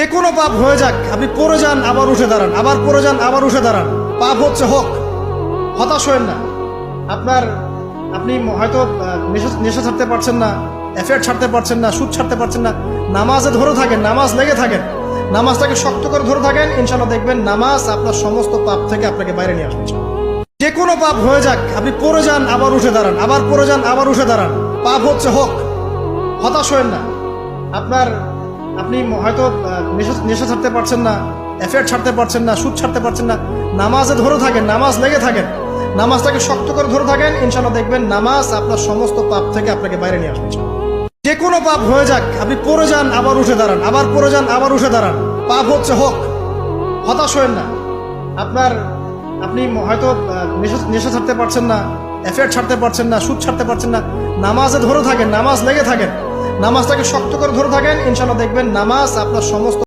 যে কোনো পাপ হয়ে যাক, আপনি পড়ে যান আবার উঠে দাঁড়ান, আবার পড়ে যান আবার উঠে দাঁড়ান। পাপ হচ্ছে হোক, হতাশ হয়েন না। আপনি হয়তো নেশা ছাড়তে পারছেন না, অ্যাফেয়ার ছাড়তে পারছেন না, সুদ ছাড়তে পারছেন না। নামাজে ধরে থাকেন, নামাজ লেগে থাকেন, নামাজটাকে শক্ত করে ধরে থাকেন। ইনশাআল্লাহ দেখবেন নামাজ আপনার সমস্ত পাপ থেকে আপনাকে বাইরে নিয়ে আসবে। যে কোনো পাপ হয়ে যাক, আপনি পড়ে যান আবার উঠে দাঁড়ান, আবার পড়ে যান আবার উঠে দাঁড়ান। পাপ হচ্ছে হোক, হতাশ হয়েন না। আপনি হয়তো নেশা ছাড়তে পারছেন না, অ্যাফেয়ার ছাড়তে পারছেন না, সুদ ছাড়তে পারছেন না। নামাজে ধরে থাকেন, নামাজ লেগে থাকেন, নামাজটাকে শক্ত করে ধরে থাকেন। ইনশাআল্লাহ দেখবেন নামাজ আপনার সমস্ত পাপ থেকে আপনাকে বাইরে নিয়ে আসবে। যে কোনো পাপ হয়ে যাক, আপনি পড়ে যান আবার উঠে দাঁড়ান, আবার পড়ে যান আবার উঠে দাঁড়ান। পাপ হচ্ছে হোক, হতাশ হয়েন না। আপনি হয়তো নেশা ছাড়তে পারছেন না, অ্যাফেয়ার ছাড়তে পারছেন না, সুদ ছাড়তে পারছেন না। নামাজে ধরে থাকেন, নামাজ লেগে থাকেন, নামাজটাকে শক্ত করে ধরে থাকেন। ইনশাআল্লাহ দেখবেন নামাজ আপনার সমস্ত